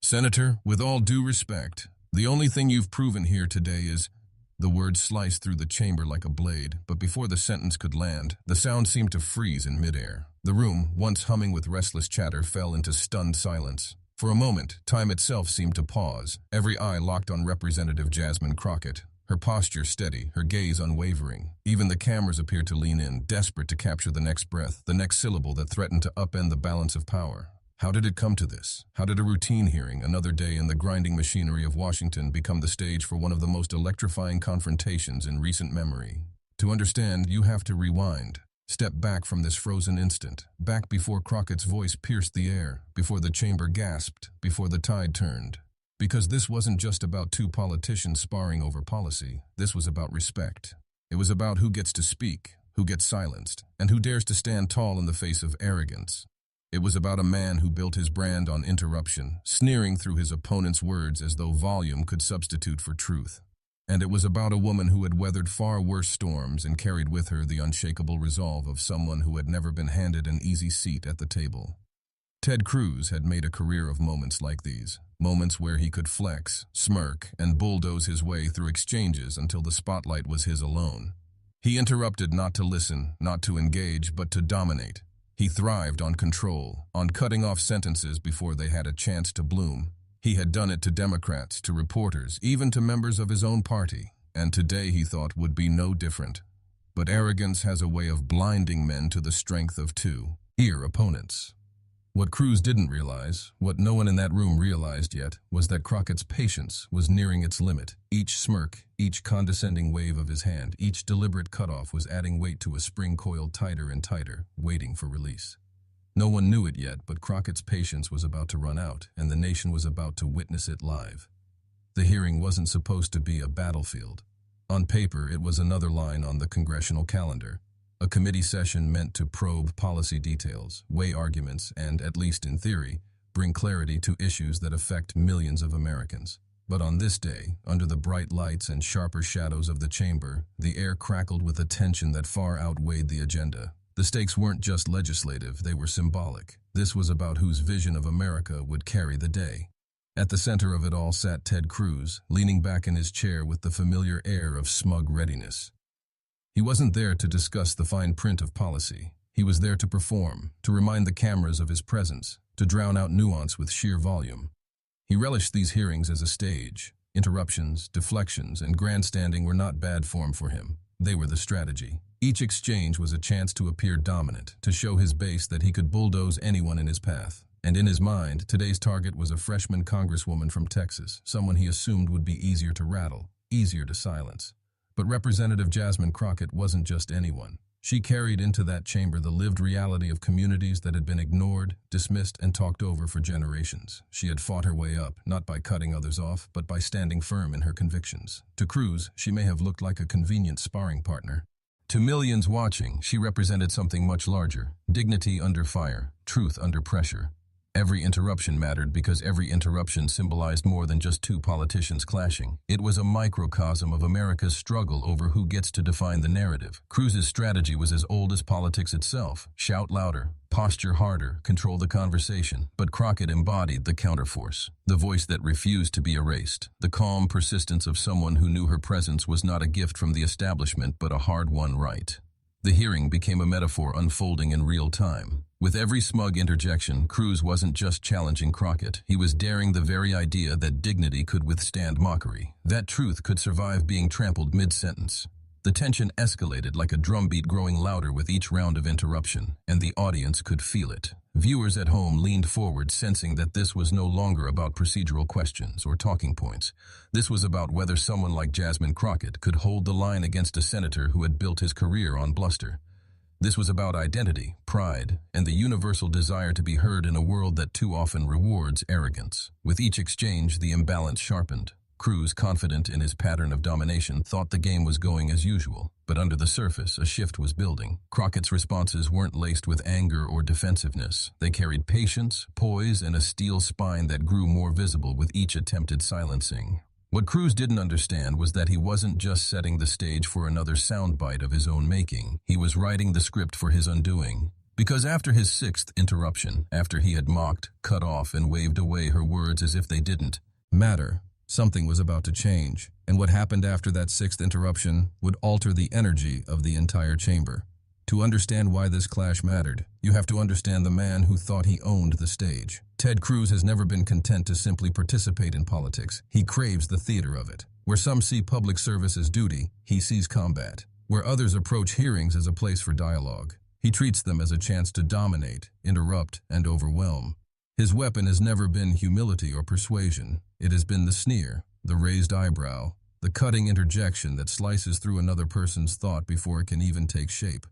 Senator, with all due respect, the only thing you've proven here today is— The words sliced through the chamber like a blade, but before the sentence could land, the sound seemed to freeze in midair. The room, once humming with restless chatter, fell into stunned silence. For a moment, time itself seemed to pause, every eye locked on Representative Jasmine Crockett, her posture steady, her gaze unwavering. Even the cameras appeared to lean in, desperate to capture the next breath, the next syllable that threatened to upend the balance of power. How did it come to this? How did a routine hearing, another day in the grinding machinery of Washington, become the stage for one of the most electrifying confrontations in recent memory? To understand, you have to rewind. Step back from this frozen instant, back before Crockett's voice pierced the air, before the chamber gasped, before the tide turned. Because this wasn't just about two politicians sparring over policy, this was about respect. It was about who gets to speak, who gets silenced, and who dares to stand tall in the face of arrogance. It was about a man who built his brand on interruption, sneering through his opponent's words as though volume could substitute for truth. And it was about a woman who had weathered far worse storms and carried with her the unshakable resolve of someone who had never been handed an easy seat at the table. Ted Cruz had made a career of moments like these, moments where he could flex, smirk, and bulldoze his way through exchanges until the spotlight was his alone. He interrupted not to listen, not to engage, but to dominate. He thrived on control, on cutting off sentences before they had a chance to bloom. He had done it to Democrats, to reporters, even to members of his own party, and today he thought would be no different. But arrogance has a way of blinding men to the strength of two ear opponents. What Cruz didn't realize, what no one in that room realized yet, was that Crockett's patience was nearing its limit. Each smirk, each condescending wave of his hand, each deliberate cutoff was adding weight to a spring coiled tighter and tighter, waiting for release. No one knew it yet, but Crockett's patience was about to run out, and the nation was about to witness it live. The hearing wasn't supposed to be a battlefield. On paper, it was another line on the congressional calendar. A committee session meant to probe policy details, weigh arguments, and, at least in theory, bring clarity to issues that affect millions of Americans. But on this day, under the bright lights and sharper shadows of the chamber, the air crackled with a tension that far outweighed the agenda. The stakes weren't just legislative, they were symbolic. This was about whose vision of America would carry the day. At the center of it all sat Ted Cruz, leaning back in his chair with the familiar air of smug readiness. He wasn't there to discuss the fine print of policy. He was there to perform, to remind the cameras of his presence, to drown out nuance with sheer volume. He relished these hearings as a stage. Interruptions, deflections, and grandstanding were not bad form for him. They were the strategy. Each exchange was a chance to appear dominant, to show his base that he could bulldoze anyone in his path. And in his mind, today's target was a freshman congresswoman from Texas, someone he assumed would be easier to rattle, easier to silence. But Representative Jasmine Crockett wasn't just anyone. She carried into that chamber the lived reality of communities that had been ignored, dismissed, and talked over for generations. She had fought her way up, not by cutting others off, but by standing firm in her convictions. To Cruz, she may have looked like a convenient sparring partner. To millions watching, she represented something much larger: dignity under fire, truth under pressure. Every interruption mattered because every interruption symbolized more than just two politicians clashing. It was a microcosm of America's struggle over who gets to define the narrative. Cruz's strategy was as old as politics itself: shout louder, posture harder, control the conversation. But Crockett embodied the counterforce, the voice that refused to be erased, the calm persistence of someone who knew her presence was not a gift from the establishment but a hard-won right. The hearing became a metaphor unfolding in real time. With every smug interjection, Cruz wasn't just challenging Crockett. He was daring the very idea that dignity could withstand mockery, that truth could survive being trampled mid-sentence. The tension escalated like a drumbeat growing louder with each round of interruption, and the audience could feel it. Viewers at home leaned forward, sensing that this was no longer about procedural questions or talking points. This was about whether someone like Jasmine Crockett could hold the line against a senator who had built his career on bluster. This was about identity, pride, and the universal desire to be heard in a world that too often rewards arrogance. With each exchange, the imbalance sharpened. Cruz, confident in his pattern of domination, thought the game was going as usual. But under the surface, a shift was building. Crockett's responses weren't laced with anger or defensiveness. They carried patience, poise, and a steel spine that grew more visible with each attempted silencing. What Cruz didn't understand was that he wasn't just setting the stage for another soundbite of his own making. He was writing the script for his undoing. Because after his sixth interruption, after he had mocked, cut off, and waved away her words as if they didn't matter, something was about to change, and what happened after that sixth interruption would alter the energy of the entire chamber. To understand why this clash mattered, you have to understand the man who thought he owned the stage. Ted Cruz has never been content to simply participate in politics. He craves the theater of it. Where some see public service as duty, he sees combat. Where others approach hearings as a place for dialogue, he treats them as a chance to dominate, interrupt, and overwhelm. His weapon has never been humility or persuasion. It has been the sneer, the raised eyebrow, the cutting interjection that slices through another person's thought before it can even take shape.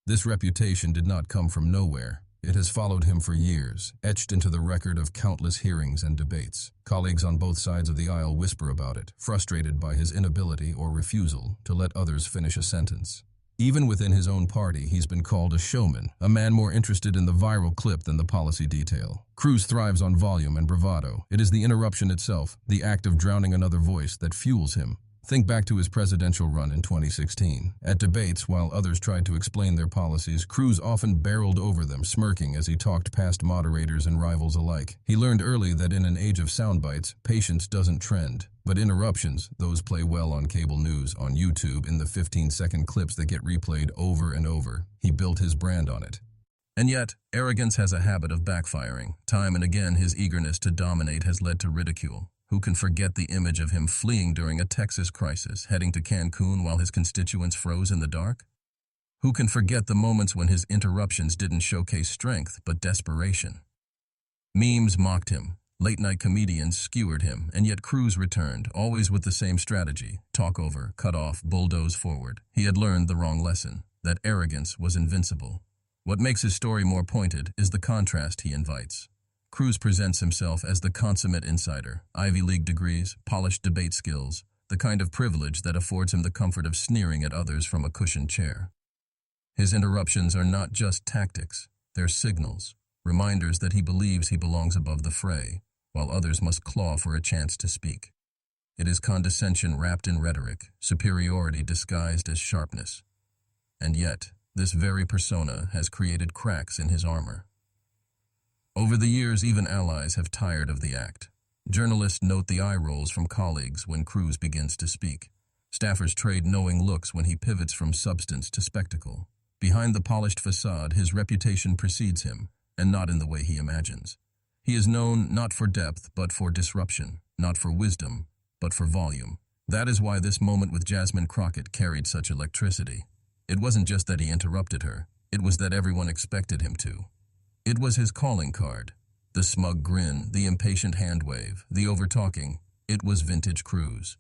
This reputation did not come from nowhere. It has followed him for years, etched into the record of countless hearings and debates. Colleagues on both sides of the aisle whisper about it, frustrated by his inability or refusal to let others finish a sentence. Even within his own party, he's been called a showman, a man more interested in the viral clip than the policy detail. Cruz thrives on volume and bravado. It is the interruption itself, the act of drowning another voice, that fuels him. Think back to his presidential run in 2016. At debates, while others tried to explain their policies, Cruz often barreled over them, smirking as he talked past moderators and rivals alike. He learned early that in an age of sound bites, patience doesn't trend. But interruptions, those play well on cable news, on YouTube, in the 15-second clips that get replayed over and over. He built his brand on it. And yet, arrogance has a habit of backfiring. Time and again, his eagerness to dominate has led to ridicule. Who can forget the image of him fleeing during a Texas crisis, heading to Cancun while his constituents froze in the dark? Who can forget the moments when his interruptions didn't showcase strength, but desperation? Memes mocked him. Late-night comedians skewered him, and yet Cruz returned, always with the same strategy: talk over, cut off, bulldoze forward. He had learned the wrong lesson, that arrogance was invincible. What makes his story more pointed is the contrast he invites. Cruz presents himself as the consummate insider, Ivy League degrees, polished debate skills, the kind of privilege that affords him the comfort of sneering at others from a cushioned chair. His interruptions are not just tactics, they're signals, reminders that he believes he belongs above the fray, while others must claw for a chance to speak. It is condescension wrapped in rhetoric, superiority disguised as sharpness. And yet, this very persona has created cracks in his armor. Over the years, even allies have tired of the act. Journalists note the eye rolls from colleagues when Cruz begins to speak. Staffers trade knowing looks when he pivots from substance to spectacle. Behind the polished facade, his reputation precedes him, and not in the way he imagines. He is known not for depth, but for disruption, not for wisdom, but for volume. That is why this moment with Jasmine Crockett carried such electricity. It wasn't just that he interrupted her, it was that everyone expected him to. It was his calling card. The smug grin, the impatient hand wave, the over-talking. It was vintage Cruz.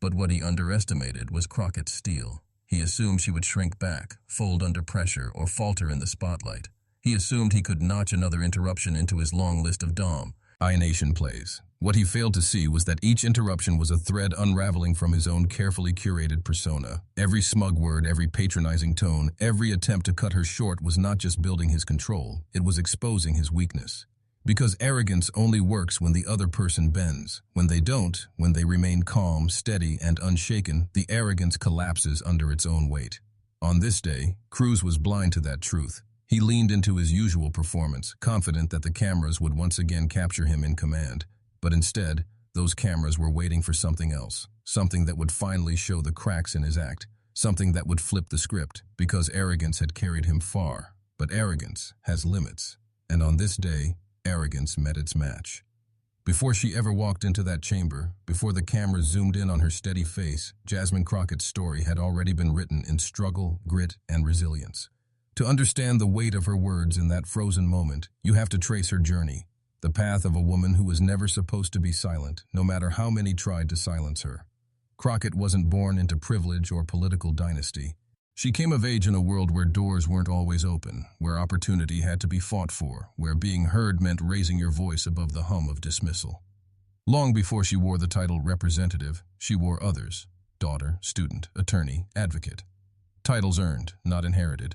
But what he underestimated was Crockett's steel. He assumed she would shrink back, fold under pressure, or falter in the spotlight. He assumed he could notch another interruption into his long list of domination plays. What he failed to see was that each interruption was a thread unraveling from his own carefully curated persona. Every smug word, every patronizing tone, every attempt to cut her short was not just building his control, it was exposing his weakness. Because arrogance only works when the other person bends. When they don't, when they remain calm, steady, and unshaken, the arrogance collapses under its own weight. On this day, Cruz was blind to that truth. He leaned into his usual performance, confident that the cameras would once again capture him in command. But instead, those cameras were waiting for something else, something that would finally show the cracks in his act, something that would flip the script, because arrogance had carried him far. But arrogance has limits, and on this day, arrogance met its match. Before she ever walked into that chamber, before the camera zoomed in on her steady face, Jasmine Crockett's story had already been written in struggle, grit, and resilience. To understand the weight of her words in that frozen moment, you have to trace her journey. The path of a woman who was never supposed to be silent, no matter how many tried to silence her. Crockett wasn't born into privilege or political dynasty. She came of age in a world where doors weren't always open, where opportunity had to be fought for, where being heard meant raising your voice above the hum of dismissal. Long before she wore the title representative, she wore others: daughter, student, attorney, advocate. Titles earned, not inherited.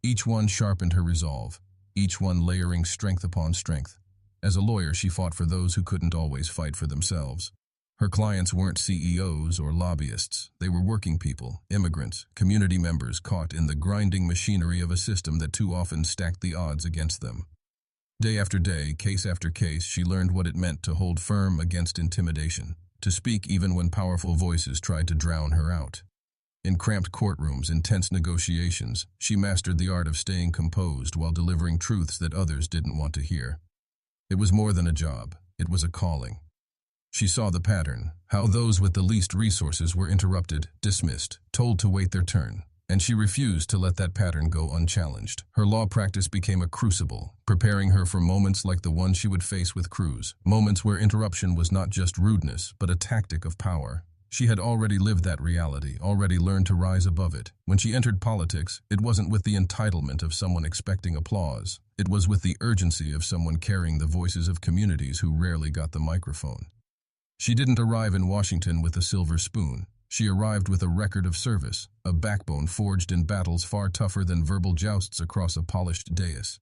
Each one sharpened her resolve, each one layering strength upon strength. As a lawyer, she fought for those who couldn't always fight for themselves. Her clients weren't CEOs or lobbyists. They were working people, immigrants, community members caught in the grinding machinery of a system that too often stacked the odds against them. Day after day, case after case, she learned what it meant to hold firm against intimidation, to speak even when powerful voices tried to drown her out. In cramped courtrooms, intense negotiations, she mastered the art of staying composed while delivering truths that others didn't want to hear. It was more than a job. It was a calling. She saw the pattern, how those with the least resources were interrupted, dismissed, told to wait their turn. And she refused to let that pattern go unchallenged. Her law practice became a crucible, preparing her for moments like the one she would face with Cruz, moments where interruption was not just rudeness, but a tactic of power. She had already lived that reality, already learned to rise above it. When she entered politics, it wasn't with the entitlement of someone expecting applause. It was with the urgency of someone carrying the voices of communities who rarely got the microphone. She didn't arrive in Washington with a silver spoon. She arrived with a record of service, a backbone forged in battles far tougher than verbal jousts across a polished dais.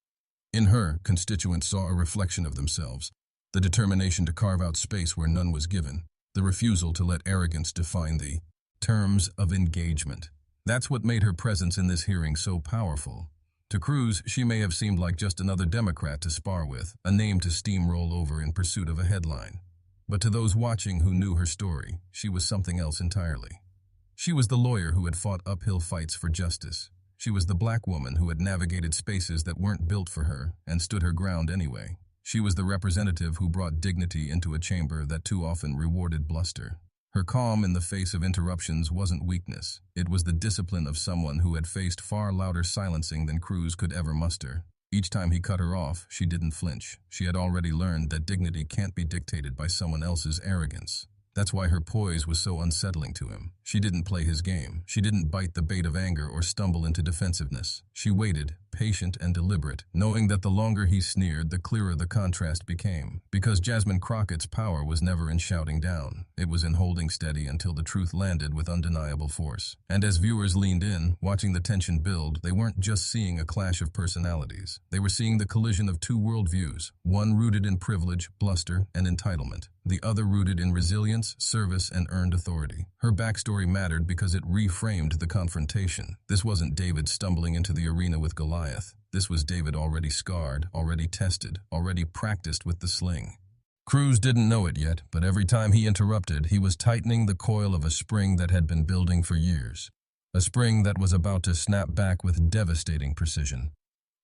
In her, constituents saw a reflection of themselves, the determination to carve out space where none was given, the refusal to let arrogance define the terms of engagement. That's what made her presence in this hearing so powerful. To Cruz, she may have seemed like just another Democrat to spar with, a name to steamroll over in pursuit of a headline. But to those watching who knew her story, she was something else entirely. She was the lawyer who had fought uphill fights for justice. She was the black woman who had navigated spaces that weren't built for her and stood her ground anyway. She was the representative who brought dignity into a chamber that too often rewarded bluster. Her calm in the face of interruptions wasn't weakness. It was the discipline of someone who had faced far louder silencing than Cruz could ever muster. Each time he cut her off, she didn't flinch. She had already learned that dignity can't be dictated by someone else's arrogance. That's why her poise was so unsettling to him. She didn't play his game. She didn't bite the bait of anger or stumble into defensiveness. She waited, patient and deliberate, knowing that the longer he sneered, the clearer the contrast became. Because Jasmine Crockett's power was never in shouting down. It was in holding steady until the truth landed with undeniable force. And as viewers leaned in, watching the tension build, they weren't just seeing a clash of personalities. They were seeing the collision of two worldviews, one rooted in privilege, bluster, and entitlement, the other rooted in resilience, service, and earned authority. Her backstory mattered because it reframed the confrontation. This wasn't David stumbling into the arena with Goliath. This was David already scarred, already tested, already practiced with the sling. Cruz didn't know it yet, but every time he interrupted, he was tightening the coil of a spring that had been building for years. A spring that was about to snap back with devastating precision.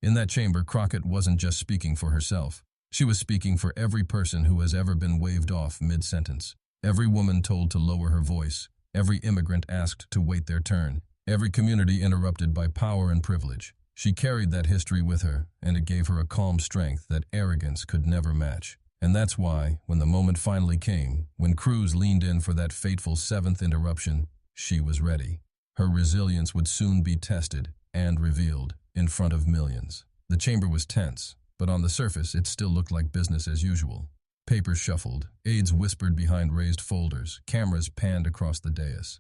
In that chamber, Crockett wasn't just speaking for herself. She was speaking for every person who has ever been waved off mid-sentence. Every woman told to lower her voice. Every immigrant asked to wait their turn. Every community interrupted by power and privilege. She carried that history with her, and it gave her a calm strength that arrogance could never match. And that's why, when the moment finally came, when Cruz leaned in for that fateful seventh interruption, she was ready. Her resilience would soon be tested and revealed in front of millions. The chamber was tense, but on the surface it still looked like business as usual. Papers shuffled, aides whispered behind raised folders, cameras panned across the dais.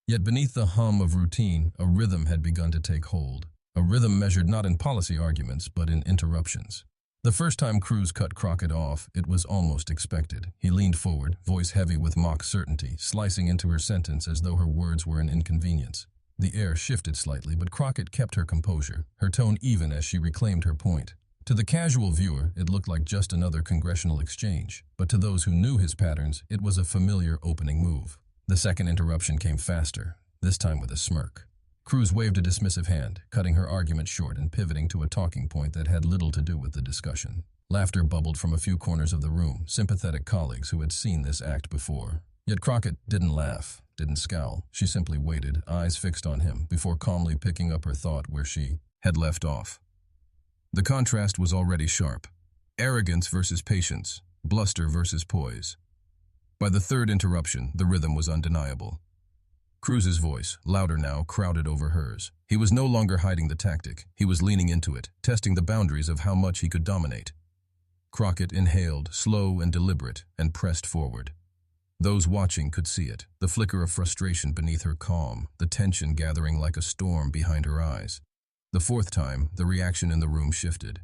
Yet beneath the hum of routine, a rhythm had begun to take hold. A rhythm measured not in policy arguments, but in interruptions. The first time Cruz cut Crockett off, it was almost expected. He leaned forward, voice heavy with mock certainty, slicing into her sentence as though her words were an inconvenience. The air shifted slightly, but Crockett kept her composure, her tone even as she reclaimed her point. To the casual viewer, it looked like just another congressional exchange, but to those who knew his patterns, it was a familiar opening move. The second interruption came faster, this time with a smirk. Cruz waved a dismissive hand, cutting her argument short and pivoting to a talking point that had little to do with the discussion. Laughter bubbled from a few corners of the room, sympathetic colleagues who had seen this act before. Yet Crockett didn't laugh, didn't scowl. She simply waited, eyes fixed on him, before calmly picking up her thought where she had left off. The contrast was already sharp. Arrogance versus patience, bluster versus poise. By the third interruption, the rhythm was undeniable. Cruz's voice, louder now, crowded over hers. He was no longer hiding the tactic. He was leaning into it, testing the boundaries of how much he could dominate. Crockett inhaled, slow and deliberate, and pressed forward. Those watching could see it, the flicker of frustration beneath her calm, the tension gathering like a storm behind her eyes. The fourth time, the reaction in the room shifted.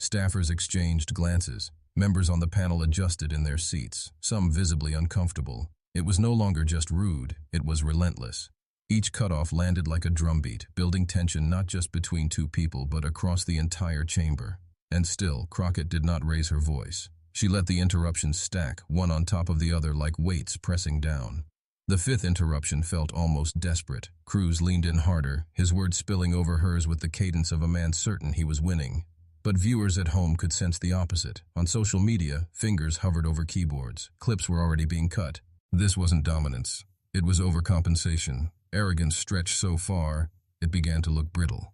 Staffers exchanged glances. Members on the panel adjusted in their seats, some visibly uncomfortable. It was no longer just rude, it was relentless. Each cutoff landed like a drumbeat, building tension not just between two people but across the entire chamber. And still, Crockett did not raise her voice. She let the interruptions stack, one on top of the other like weights pressing down. The fifth interruption felt almost desperate. Cruz leaned in harder, his words spilling over hers with the cadence of a man certain he was winning. But viewers at home could sense the opposite. On social media, fingers hovered over keyboards. Clips were already being cut. This wasn't dominance. It was overcompensation. Arrogance stretched so far, it began to look brittle.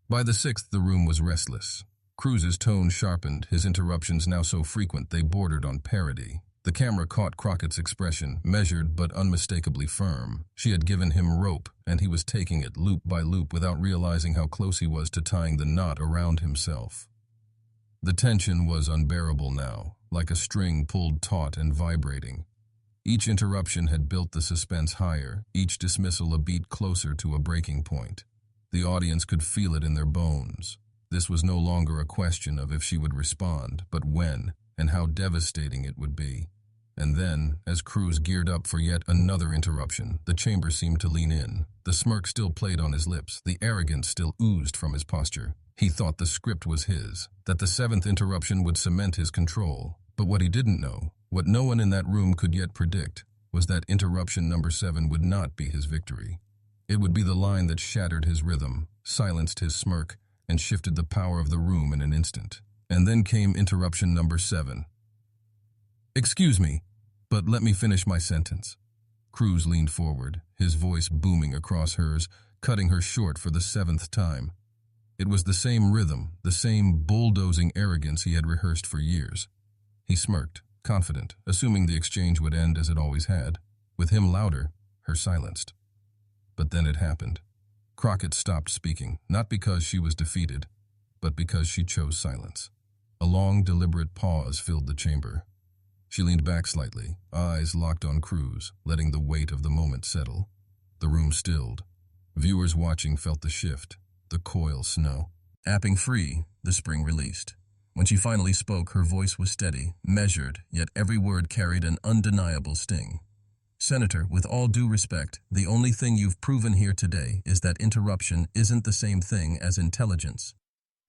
By the sixth, the room was restless. Cruz's tone sharpened, his interruptions now so frequent they bordered on parody. The camera caught Crockett's expression, measured but unmistakably firm. She had given him rope, and he was taking it loop by loop without realizing how close he was to tying the knot around himself. The tension was unbearable now, like a string pulled taut and vibrating. Each interruption had built the suspense higher, each dismissal a beat closer to a breaking point. The audience could feel it in their bones. This was no longer a question of if she would respond, but when, and how devastating it would be. And then, as Cruz geared up for yet another interruption, the chamber seemed to lean in. The smirk still played on his lips, the arrogance still oozed from his posture. He thought the script was his, that the seventh interruption would cement his control. But what he didn't know, what no one in that room could yet predict, was that interruption number 7 would not be his victory. It would be the line that shattered his rhythm, silenced his smirk, and shifted the power of the room in an instant. And then came interruption number 7. "Excuse me, but let me finish my sentence." Cruz leaned forward, his voice booming across hers, cutting her short for the 7th time. It was the same rhythm, the same bulldozing arrogance he had rehearsed for years. He smirked, confident, assuming the exchange would end as it always had. With him louder, her silenced. But then it happened. Crockett stopped speaking, not because she was defeated, but because she chose silence. A long, deliberate pause filled the chamber. She leaned back slightly, eyes locked on Cruz, letting the weight of the moment settle. The room stilled. Viewers watching felt the shift, the coil snow. Apping free, the spring released. When she finally spoke, her voice was steady, measured, yet every word carried an undeniable sting. "Senator, with all due respect, the only thing you've proven here today is that interruption isn't the same thing as intelligence."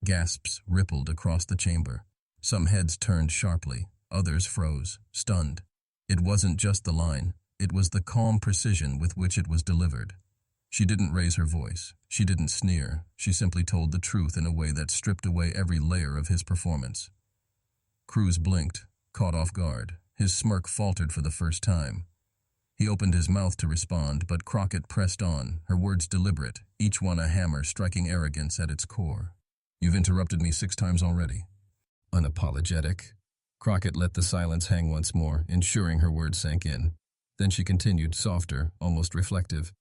Gasps rippled across the chamber. Some heads turned sharply, others froze, stunned. It wasn't just the line, it was the calm precision with which it was delivered. She didn't raise her voice, she didn't sneer, she simply told the truth in a way that stripped away every layer of his performance. Cruz blinked, caught off guard. His smirk faltered for the first time. He opened his mouth to respond, but Crockett pressed on, her words deliberate, each one a hammer striking arrogance at its core. "You've interrupted me 6 times already." Unapologetic. Crockett let the silence hang once more, ensuring her words sank in. Then she continued, softer, almost reflective.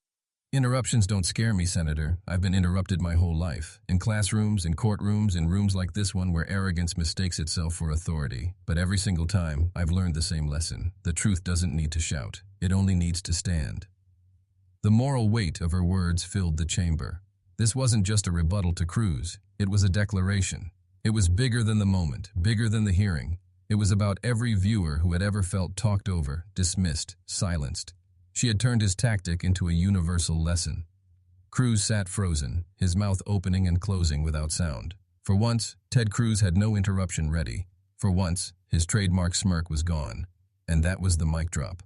"Interruptions don't scare me, Senator. I've been interrupted my whole life. In classrooms, in courtrooms, in rooms like this one where arrogance mistakes itself for authority. But every single time, I've learned the same lesson. The truth doesn't need to shout. It only needs to stand." The moral weight of her words filled the chamber. This wasn't just a rebuttal to Cruz. It was a declaration. It was bigger than the moment, bigger than the hearing. It was about every viewer who had ever felt talked over, dismissed, silenced. She had turned his tactic into a universal lesson. Cruz sat frozen, his mouth opening and closing without sound. For once, Ted Cruz had no interruption ready. For once, his trademark smirk was gone. And that was the mic drop.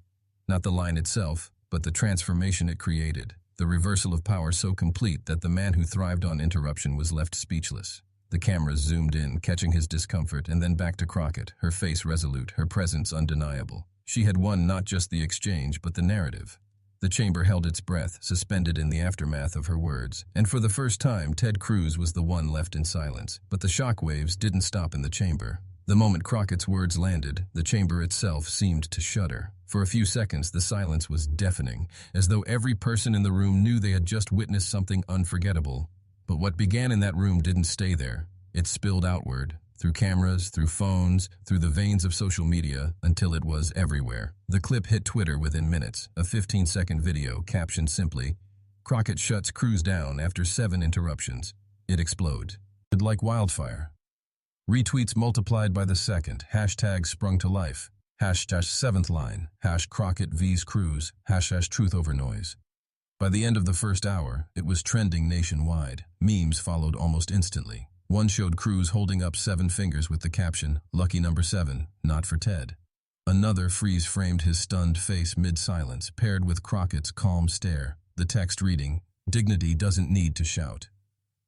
Not the line itself, but the transformation it created. The reversal of power so complete that the man who thrived on interruption was left speechless. The cameras zoomed in, catching his discomfort, and then back to Crockett, her face resolute, her presence undeniable. She had won not just the exchange, but the narrative. The chamber held its breath, suspended in the aftermath of her words. And for the first time, Ted Cruz was the one left in silence. But the shockwaves didn't stop in the chamber. The moment Crockett's words landed, the chamber itself seemed to shudder. For a few seconds, the silence was deafening, as though every person in the room knew they had just witnessed something unforgettable. But what began in that room didn't stay there. It spilled outward, through cameras, through phones, through the veins of social media, until it was everywhere. The clip hit Twitter within minutes, a 15-second video captioned simply, "Crockett shuts Cruz down after 7 interruptions." It exploded. Like wildfire. Retweets multiplied by the second, hashtags sprung to life. #7th line, #Crockett vs. Cruz, #truth over noise. By the end of the first hour, it was trending nationwide. Memes followed almost instantly. One showed Cruz holding up 7 fingers with the caption, "Lucky number 7, not for Ted." Another freeze-framed his stunned face mid-silence, paired with Crockett's calm stare, the text reading, "Dignity doesn't need to shout."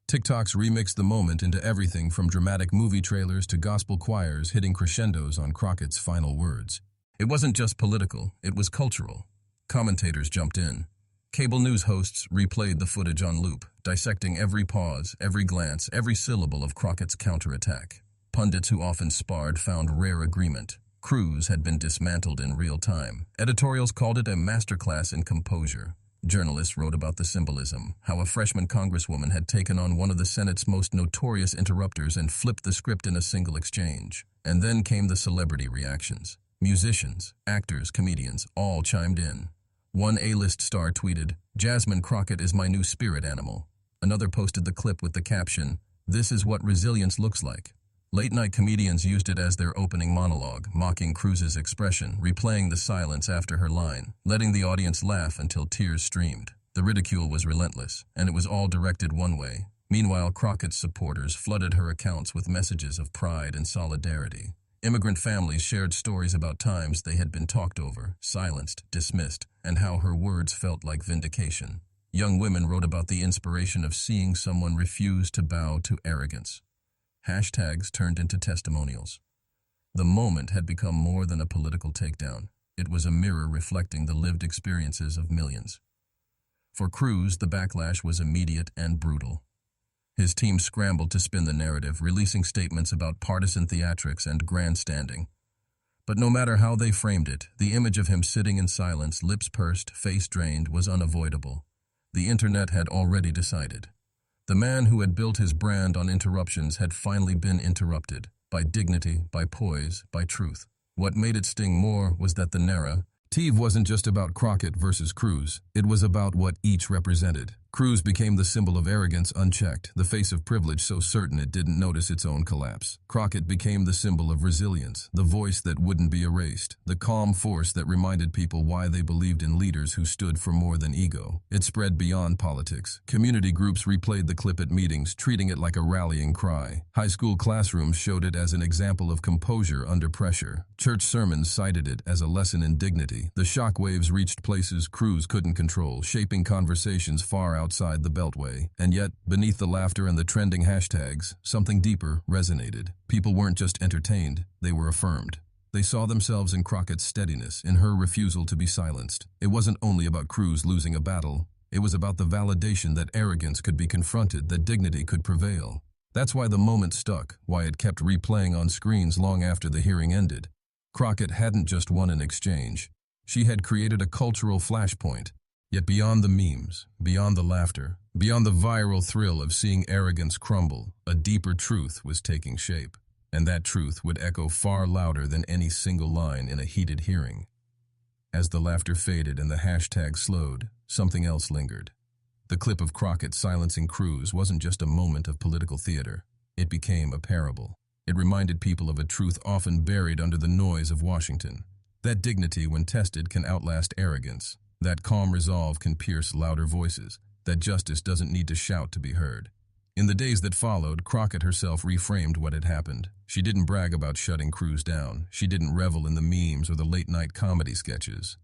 TikToks remixed the moment into everything from dramatic movie trailers to gospel choirs hitting crescendos on Crockett's final words. It wasn't just political, it was cultural. Commentators jumped in. Cable news hosts replayed the footage on loop, dissecting every pause, every glance, every syllable of Crockett's counterattack. Pundits who often sparred found rare agreement. Cruz had been dismantled in real time. Editorials called it a masterclass in composure. Journalists wrote about the symbolism, how a freshman congresswoman had taken on one of the Senate's most notorious interrupters and flipped the script in a single exchange. And then came the celebrity reactions. Musicians, actors, comedians, all chimed in. One A-list star tweeted, "Jasmine Crockett is my new spirit animal." Another posted the clip with the caption, "This is what resilience looks like." Late-night comedians used it as their opening monologue, mocking Cruz's expression, replaying the silence after her line, letting the audience laugh until tears streamed. The ridicule was relentless, and it was all directed one way. Meanwhile, Crockett's supporters flooded her accounts with messages of pride and solidarity. Immigrant families shared stories about times they had been talked over, silenced, dismissed, and how her words felt like vindication. Young women wrote about the inspiration of seeing someone refuse to bow to arrogance. Hashtags turned into testimonials. The moment had become more than a political takedown. It was a mirror reflecting the lived experiences of millions. For Cruz, the backlash was immediate and brutal. His team scrambled to spin the narrative, releasing statements about partisan theatrics and grandstanding. But no matter how they framed it, the image of him sitting in silence, lips pursed, face drained, was unavoidable. The internet had already decided. The man who had built his brand on interruptions had finally been interrupted, by dignity, by poise, by truth. What made it sting more was that the narrative wasn't just about Crockett versus Cruz. It was about what each represented. Cruz became the symbol of arrogance unchecked, the face of privilege so certain it didn't notice its own collapse. Crockett became the symbol of resilience, the voice that wouldn't be erased, the calm force that reminded people why they believed in leaders who stood for more than ego. It spread beyond politics. Community groups replayed the clip at meetings, treating it like a rallying cry. High school classrooms showed it as an example of composure under pressure. Church sermons cited it as a lesson in dignity. The shockwaves reached places Cruz couldn't control, shaping conversations far outside the Beltway. And yet, beneath the laughter and the trending hashtags, something deeper resonated. People weren't just entertained, they were affirmed. They saw themselves in Crockett's steadiness, in her refusal to be silenced. It wasn't only about Cruz losing a battle, it was about the validation that arrogance could be confronted, that dignity could prevail. That's why the moment stuck, why it kept replaying on screens long after the hearing ended. Crockett hadn't just won an exchange. She had created a cultural flashpoint. Yet beyond the memes, beyond the laughter, beyond the viral thrill of seeing arrogance crumble, a deeper truth was taking shape. And that truth would echo far louder than any single line in a heated hearing. As the laughter faded and the hashtag slowed, something else lingered. The clip of Crockett silencing Cruz wasn't just a moment of political theater. It became a parable. It reminded people of a truth often buried under the noise of Washington. That dignity, when tested, can outlast arrogance. That calm resolve can pierce louder voices. That justice doesn't need to shout to be heard. In the days that followed, Crockett herself reframed what had happened. She didn't brag about shutting Cruz down. She didn't revel in the memes or the late-night comedy sketches.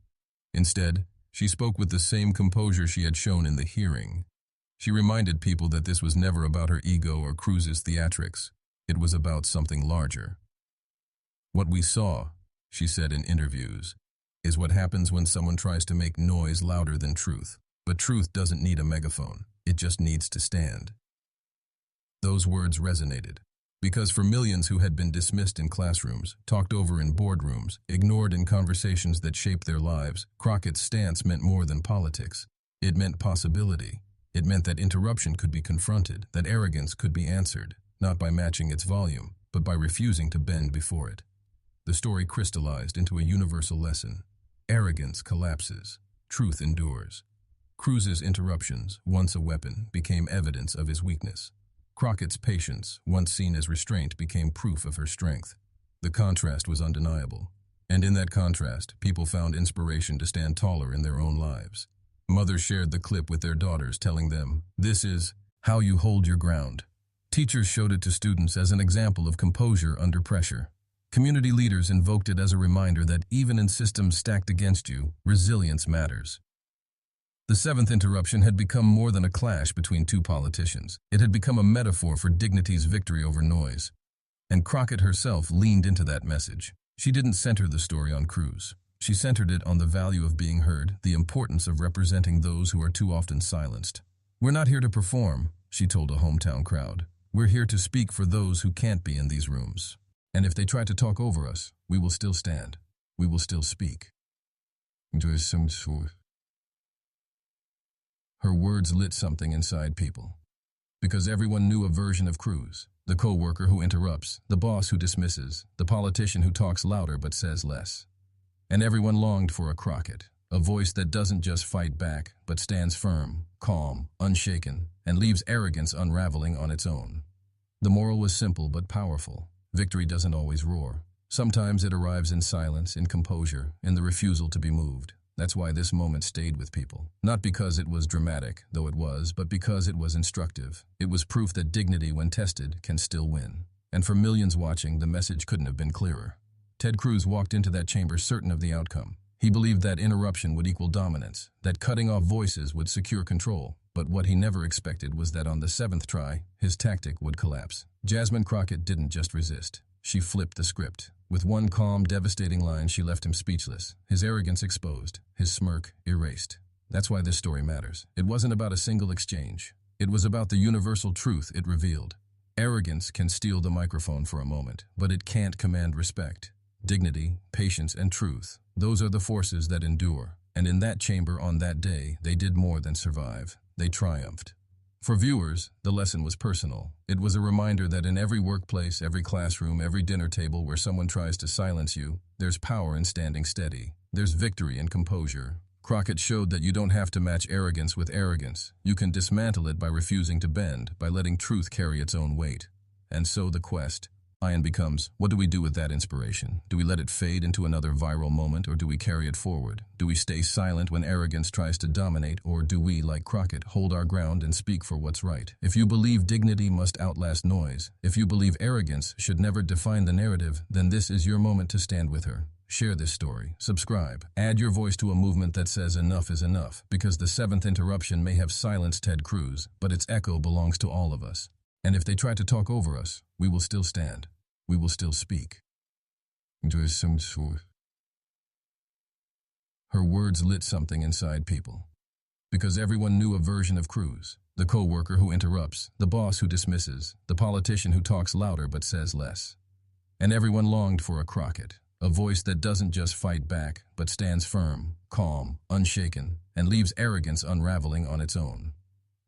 Instead, she spoke with the same composure she had shown in the hearing. She reminded people that this was never about her ego or Cruz's theatrics. It was about something larger. "What we saw," she said in interviews, "is what happens when someone tries to make noise louder than truth. But truth doesn't need a megaphone. It just needs to stand." Those words resonated, because for millions who had been dismissed in classrooms, talked over in boardrooms, ignored in conversations that shaped their lives, Crockett's stance meant more than politics. It meant possibility. It meant that interruption could be confronted, that arrogance could be answered, not by matching its volume, but by refusing to bend before it. The story crystallized into a universal lesson. Arrogance collapses. Truth endures. Cruz's interruptions, once a weapon, became evidence of his weakness. Crockett's patience, once seen as restraint, became proof of her strength. The contrast was undeniable. And in that contrast, people found inspiration to stand taller in their own lives. Mothers shared the clip with their daughters, telling them, "This is how you hold your ground." Teachers showed it to students as an example of composure under pressure. Community leaders invoked it as a reminder that even in systems stacked against you, resilience matters. The seventh interruption had become more than a clash between two politicians. It had become a metaphor for dignity's victory over noise. And Crockett herself leaned into that message. She didn't center the story on Cruz. She centered it on the value of being heard, the importance of representing those who are too often silenced. "We're not here to perform," she told a hometown crowd. "We're here to speak for those who can't be in these rooms. And if they try to talk over us, we will still stand. We will still speak." Her words lit something inside people. Because everyone knew a version of Cruz. The co-worker who interrupts, the boss who dismisses, the politician who talks louder but says less. And everyone longed for a Crockett, a voice that doesn't just fight back, but stands firm, calm, unshaken, and leaves arrogance unraveling on its own. The moral was simple but powerful. Victory doesn't always roar. Sometimes it arrives in silence, in composure, in the refusal to be moved. That's why this moment stayed with people. Not because it was dramatic, though it was, but because it was instructive. It was proof that dignity, when tested, can still win. And for millions watching, the message couldn't have been clearer. Ted Cruz walked into that chamber certain of the outcome. He believed that interruption would equal dominance, that cutting off voices would secure control. But what he never expected was that on the seventh try, his tactic would collapse. Jasmine Crockett didn't just resist. She flipped the script. With one calm, devastating line, she left him speechless, his arrogance exposed, his smirk erased. That's why this story matters. It wasn't about a single exchange. It was about the universal truth it revealed. Arrogance can steal the microphone for a moment, but it can't command respect. Dignity, patience, and truth, those are the forces that endure. And in that chamber on that day, they did more than survive. They triumphed. For viewers, the lesson was personal. It was a reminder that in every workplace, every classroom, every dinner table where someone tries to silence you, there's power in standing steady. There's victory in composure. Crockett showed that you don't have to match arrogance with arrogance. You can dismantle it by refusing to bend, by letting truth carry its own weight. And so the quest becomes, what do we do with that inspiration? Do we let it fade into another viral moment, or do we carry it forward? Do we stay silent when arrogance tries to dominate, or do we, like Crockett, hold our ground and speak for what's right? If you believe dignity must outlast noise, if you believe arrogance should never define the narrative, then this is your moment to stand with her. Share this story, subscribe, add your voice to a movement that says enough is enough, because the seventh interruption may have silenced Ted Cruz, but its echo belongs to all of us. And if they try to talk over us, we will still stand. We will still speak. Her words lit something inside people. Because everyone knew a version of Cruz. The co-worker who interrupts, the boss who dismisses, the politician who talks louder but says less. And everyone longed for a Crockett, a voice that doesn't just fight back, but stands firm, calm, unshaken, and leaves arrogance unraveling on its own.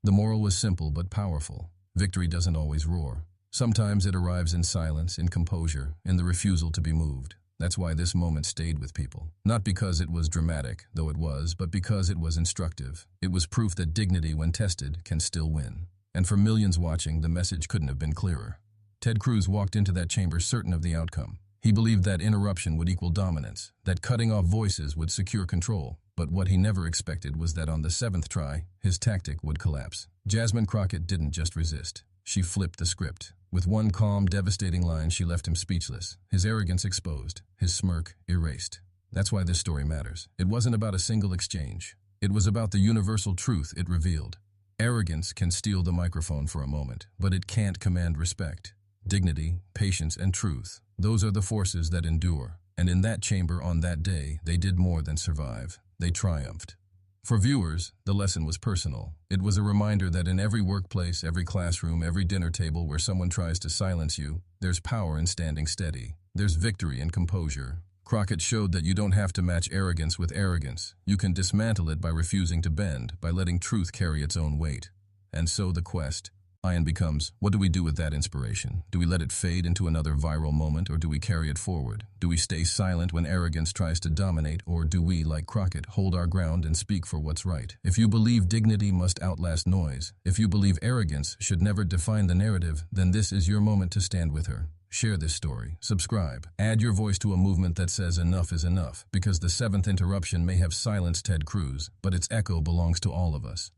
The moral was simple but powerful. Victory doesn't always roar. Sometimes it arrives in silence, in composure, in the refusal to be moved. That's why this moment stayed with people. Not because it was dramatic, though it was, but because it was instructive. It was proof that dignity, when tested, can still win. And for millions watching, the message couldn't have been clearer. Ted Cruz walked into that chamber certain of the outcome. He believed that interruption would equal dominance, that cutting off voices would secure control. But what he never expected was that on the seventh try, his tactic would collapse. Jasmine Crockett didn't just resist. She flipped the script. With one calm, devastating line, she left him speechless, his arrogance exposed, his smirk erased. That's why this story matters. It wasn't about a single exchange. It was about the universal truth it revealed. Arrogance can steal the microphone for a moment, but it can't command respect. Dignity, patience, and truth, those are the forces that endure. And in that chamber on that day, they did more than survive. They triumphed. For viewers, the lesson was personal. It was a reminder that in every workplace, every classroom, every dinner table where someone tries to silence you, there's power in standing steady. There's victory in composure. Crockett showed that you don't have to match arrogance with arrogance. You can dismantle it by refusing to bend, by letting truth carry its own weight. And so the quest Ian becomes, what do we do with that inspiration? Do we let it fade into another viral moment, or do we carry it forward? Do we stay silent when arrogance tries to dominate, or do we, like Crockett, hold our ground and speak for what's right? If you believe dignity must outlast noise, if you believe arrogance should never define the narrative, then this is your moment to stand with her. Share this story, subscribe, add your voice to a movement that says enough is enough, because the seventh interruption may have silenced Ted Cruz, but its echo belongs to all of us.